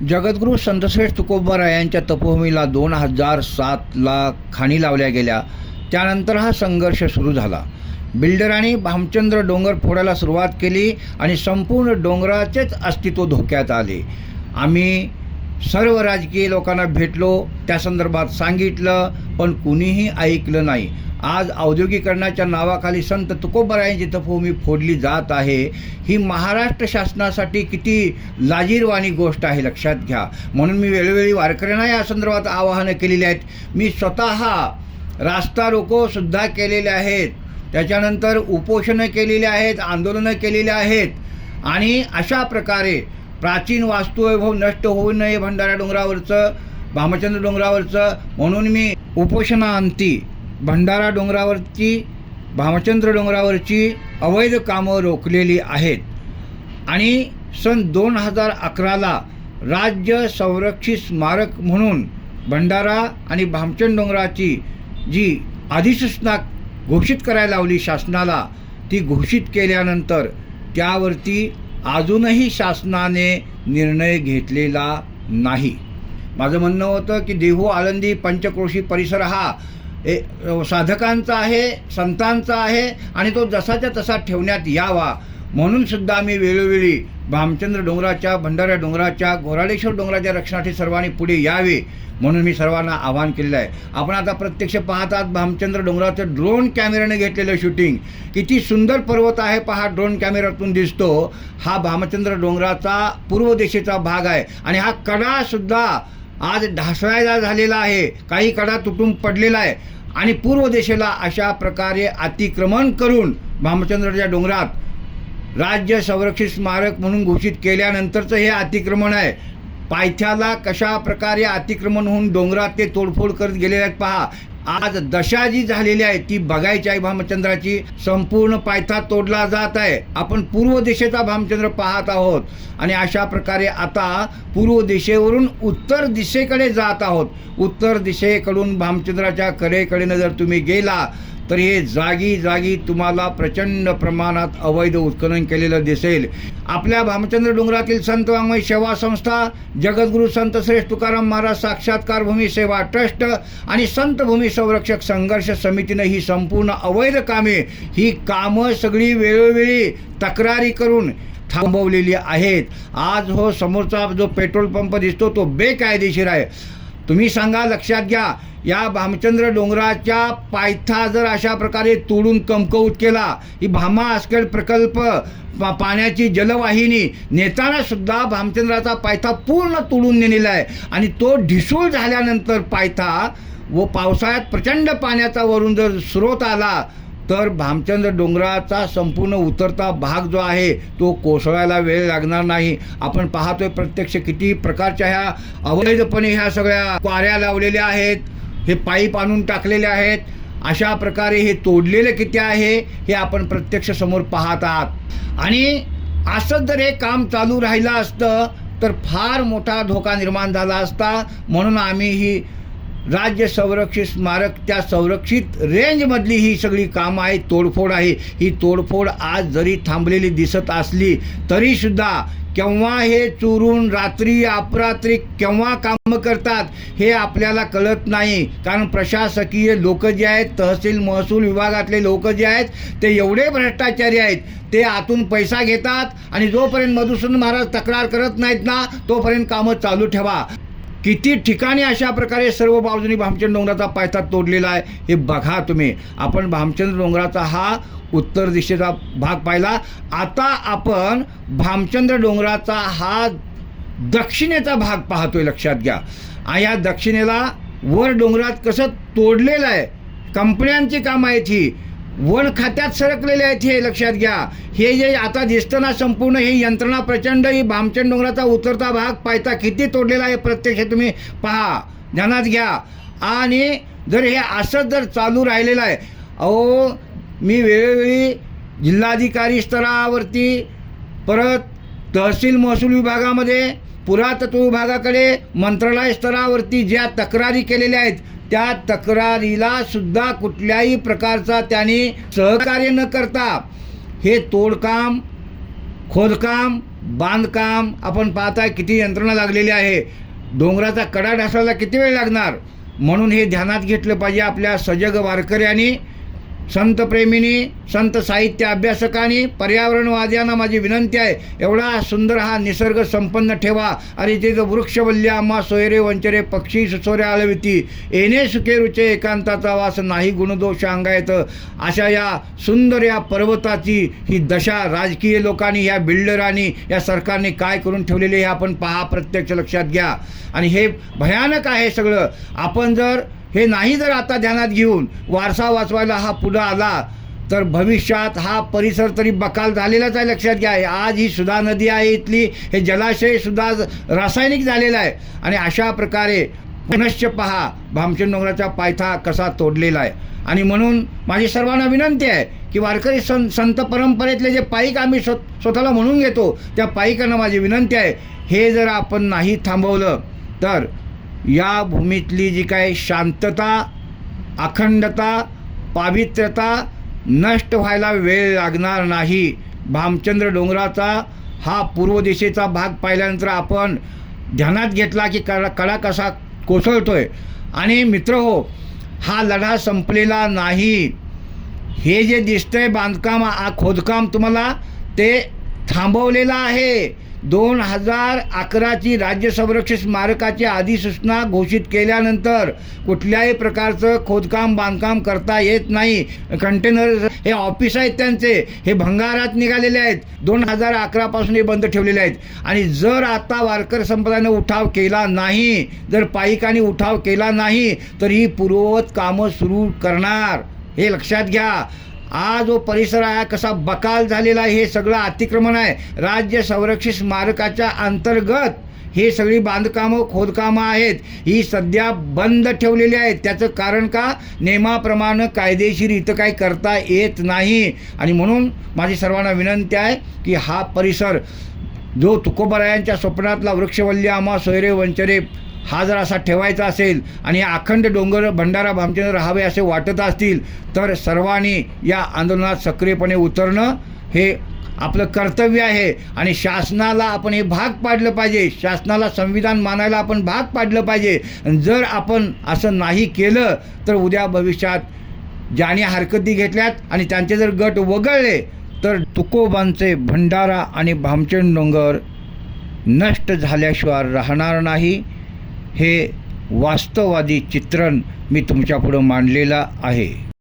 जगद्गुरू संतश्रेष्ठ तुकोबारायांच्या तपोभूमीला 2007ला खाणी लावल्या गेल्या. त्यानंतर हा संघर्ष सुरू झाला. बिल्डरांनी भामचंद्र डोंगर फोडायला सुरुवात केली आणि संपूर्ण डोंगराचेच अस्तित्व धोक्यात आले. आम्ही सर्व राजकीय लोकांना भेटलो, त्या संदर्भात सांगितलं, पण कुणीही ऐकलं नाही. आज औद्योगिकरणाच्या नावाखाली संत तुकोबारायांची तपोभूमी फोडली जात आहे. ही महाराष्ट्र शासनासाठी किती लाजिरवाणी गोष्ट आहे, लक्षात घ्या. म्हणून मी वेळोवेळी वारकऱ्यांना या संदर्भात आवाहनं केलेली आहेत. मी स्वतः रास्ता रोकोसुद्धा केलेले आहेत, त्याच्यानंतर उपोषणं केलेली आहेत, आंदोलनं केलेली आहेत. आणि अशा प्रकारे प्राचीन वास्तुवैभव नष्ट होऊ नये भंडारा डोंगरावरचं, भामचंद्र डोंगरावरचं, म्हणून मी उपोषणाअंती भंडारा डोंगरावरची, भामचंद्र डोंगरावरची अवैध कामं रोखलेली आहेत. आणि सन 2011ला राज्य संरक्षित स्मारक म्हणून भंडारा आणि भामचंद्र डोंगराची जी अधिसूचना घोषित करायला लावली शासनाला, ती घोषित केल्यानंतर त्यावरती अजूनही शासनाने निर्णय घेतलेला नाही. माझं म्हणणं होतं की देहू आळंदी पंचक्रोशी परिसर हा साधकांचा आहे, संतांचा आहे आणि तो जसाच्या तसा ठेवण्यात यावा. म्हणून सुद्धा मी वेळोवेळी भामचंद्र डोंगराच्या, भंडारा डोंगराच्या, घोराळेश्वर डोंगराच्या रक्षणासाठी सर्वांनी पुढे यावे म्हणून मी सर्वांना आवाहन केलेलं आहे. आपण आता प्रत्यक्ष पाहतात भामचंद्र डोंगराचं ड्रोन कॅमेऱ्याने घेतलेलं शूटिंग. किती सुंदर पर्वत आहे पहा, ड्रोन कॅमेऱ्यातून दिसतो. हा भामचंद्र डोंगराचा पूर्व दिशेचा भाग आहे आणि हा कडासुद्धा आज ढासळायला झालेला आहे, काही कडा तुटून पडलेला आहे. आणि पूर्व दिशेला अशा प्रकारे अतिक्रमण करून भामचंद्रच्या डोंगरात राज्य संरक्षित स्मारक म्हणून घोषित केल्यानंतरचं हे अतिक्रमण आहे. पायथ्याला कशा प्रकारे अतिक्रमण होऊन डोंगरात ते तोडफोड करत गेलेले आहेत पहा. आज दशा जी झालेली आहे ती बघायची आहे. भामचंद्राची संपूर्ण पायथा तोडला जात आहे. आपण पूर्व दिशेचा भामचंद्र पाहत आहोत आणि अशा प्रकारे आता पूर्व दिशेवरून उत्तर दिशेकडे जात आहोत. उत्तर दिशेकडून भामचंद्राच्या कडेकडेनं जर तुम्ही गेला तर हे जागी जागी तुम्हाला प्रचंड प्रमाणात अवैध उत्खनन केलेलं दिसेल. आपल्या भामचंद्र डोंगरातील संत वाङ्मय सेवा संस्था, जगद्गुरू संत श्रेष्ठ तुकाराम महाराज साक्षात्कार भूमी सेवा ट्रस्ट आणि संत भूमी संरक्षक संघर्ष समितीनं ही संपूर्ण अवैध कामे, ही कामं सगळी वेळोवेळी तक्रारी करून थांबवलेली आहेत. आज हो समोरचा जो पेट्रोल पंप दिसतो तो बेकायदेशीर आहे. तुम्ही सांगा, लक्षात घ्या, या भामचंद्र डोंगराच्या पायथा जर अशा प्रकारे तोडून कमकवत केला, ही भामा आसखेड प्रकल्प पाण्याची जलवाहिनी नेताना सुद्धा भामचंद्राचा पायथा पूर्ण तोडून नेलेला आहे. आणि तो ढिसूळ झाल्यानंतर पायथा व पावसाळ्यात प्रचंड पाण्याचा वरून जर स्रोत आला तर भामचंद्र डोंगराचा संपूर्ण उतरता भाग जो आहे तो कोसळायला वेळ लागणार नाही. आपण पाहतोय प्रत्यक्ष किती प्रकारच्या ह्या अवैधपणे ह्या सगळ्या क्वाऱ्या लावलेल्या आहेत, हे पाईप आणून टाकलेले आहेत. अशा प्रकारे हे तोडलेले किती आहे हे आपण प्रत्यक्ष समोर पाहत आहात. आणि असं जर हे काम चालू राहिलं असतं तर फार मोठा धोका निर्माण झाला असता. म्हणून आम्ही ही राज्य संरक्षित स्मारक, त्या संरक्षित रेंजमधली ही सगळी कामं आहे, तोडफोड आहे. ही तोडफोड आज जरी थांबलेली दिसत असली तरीसुद्धा केव्हा हे चोरून रात्री अपरात्री केव्हा कामं करतात हे आपल्याला कळत नाही. कारण प्रशासकीय लोक जे आहेत, तहसील महसूल विभागातले लोक जे आहेत ते एवढे भ्रष्टाचारी आहेत. ते आतून पैसा घेतात आणि जोपर्यंत मधुसूदन महाराज तक्रार करत नाहीत ना तोपर्यंत कामं चालू ठेवा. किती ठिकाणी अशा प्रकारे सर्व बाजूनी भामचंद्र डोंगराचा पायथा तोडलेला आहे हे बघा तुम्ही. आपण भामचंद्र डोंगराचा हा उत्तर दिशेचा भाग पाहिला. आता आपण भामचंद्र डोंगराचा हा दक्षिणेचा भाग पाहतोय, लक्षात घ्या. आणि या दक्षिणेला वर डोंगरात कसं तोडलेलं आहे, कंपन्यांची कामं आहेत, ही वन खात्यात सरकलेले आहेत, हे लक्षात घ्या. हे जे आता दिसतं ना संपूर्ण ही यंत्रणा प्रचंड, ही भामचंद्र डोंगराचा उतरता भाग पायथा किती तोडलेला आहे प्रत्यक्ष तुम्ही पहा, ध्यानात घ्या. आणि जर हे असंच जर चालू राहिलेलं आहे, अहो मी वेळोवेळी जिल्हाधिकारी स्तरावरती, परत तहसील महसूल विभागामध्ये, पुरातत्व विभागाकडे, मंत्रालय स्तरावरती ज्या तक्रारी केलेल्या आहेत त्या तक्रारीला सुद्धा कुठल्याही प्रकारचा त्यांनी सहकार्य न करता हे तोडकाम, खोदकाम बांधकाम आपण पाहताय किती यंत्रणा लागलेली आहे. डोंगराचा कडा ढासळायला किती वेळ लागणार, म्हणून हे ध्यानात घेतलं पाहिजे आपल्या सजग वारकऱ्यांनी, संतप्रेमींनी, संत साहित्य अभ्यासकांनी, पर्यावरणवाद्यांना माझी विनंती आहे, एवढा सुंदर हा निसर्ग संपन्न ठेवा. अरे ते वृक्षवल्ली आम्हा सोयरे वंचरे पक्षी सुसोऱ्या आळविती, येणे सुखे रुचे एकांताचा वास नाही गुणदोष अंगायत. अशा या सुंदर या पर्वताची ही दशा राजकीय लोकांनी, या बिल्डरांनी, या सरकारने काय करून ठेवलेली हे आपण पहा, प्रत्यक्ष लक्षात घ्या. आणि हे भयानक आहे सगळं. आपण जर हे नाही जर आता ध्यानात घेऊन वारसा वाचवायला हा पुढं आला तर भविष्यात हा परिसर तरी बकाल झालेलाच आहे. लक्षात घ्या, आज ही सुधा नदी आहे, इथली हे जलाशयसुद्धा रासायनिक झालेला आहे. आणि अशा प्रकारे पुनश्च पहा भामचंद डोंगराचा पायथा कसा तोडलेला आहे. आणि म्हणून माझी सर्वांना विनंती आहे की वारकरी संत परंपरेतले जे पाईक आम्ही स्वतःला म्हणून घेतो, त्या पाईकांना माझी विनंती आहे, हे जर आपण नाही थांबवलं तर या भूमीतली जी काही शांतता, अखंडता, पावित्र्यता नष्ट व्हायला वेळ लागणार नाही. भामचंद्र डोंगराचा हा पूर्व दिशेचा भाग पाहिल्यानंतर आपण ध्यानात घेतला की कडा कसा कोसळतोय. आणि मित्रहो, हा लढा संपलेला नाही. हे जे दिसतंय बांधकाम, खोदकाम तुम्हाला ते थांबवलेलं आहे. 2011ची राज्य संरक्षित स्मारकाची अधिसूचना घोषित केल्यानंतर कुठल्याही प्रकारचं खोदकाम बांधकाम करता येत नाही. कंटेनर हे ऑफिस आहेत त्यांचे, हे भंगारात निघालेले आहेत. 2011पासून हे बंद ठेवलेले आहेत. आणि जर आता वारकरी संप्रदायाने उठाव केला नाही, जर पाईकांनी उठाव केला नाही तर ही पूर्ववत कामं सुरू करणार, हे लक्षात घ्या. आज जो परिसर आहे कसा बकाल झालेला आहे, हे सगळं अतिक्रमण आहे. राज्य संरक्षित स्मारकाच्या अंतर्गत हे सगळी बांधकामं खोदकामं आहेत, ही सध्या बंद ठेवलेली आहेत. त्याचं कारण का, नियमाप्रमाणे कायदेशीर इथं काही करता येत नाही. आणि म्हणून माझी सर्वांना विनंती आहे की हा परिसर जो तुकोबारायांच्या स्वप्नातला वृक्षवल्ली आम्हा सोयरे वंचरे हा जर असा ठेवायचा असेल आणि अखंड डोंगर भंडारा भामचंद्र राहावे असे वाटत असतील तर सर्वांनी या आंदोलनात सक्रियपणे उतरणं हे आपलं कर्तव्य आहे. आणि शासनाला आपण हे भाग पाडलं पाहिजे, शासनाला संविधान मानायला आपण भाग पाडलं पाहिजे. जर आपण असं नाही केलं तर उद्या भविष्यात ज्याने हरकती घेतल्यात आणि त्यांचे जर गट वगळले तर तुकोबांचे भंडारा आणि भामचंद डोंगर नष्ट झाल्याशिवाय राहणार नाही. हे वास्तववादी चित्रण मी तुमच्यापुढं मांडलेलं आहे.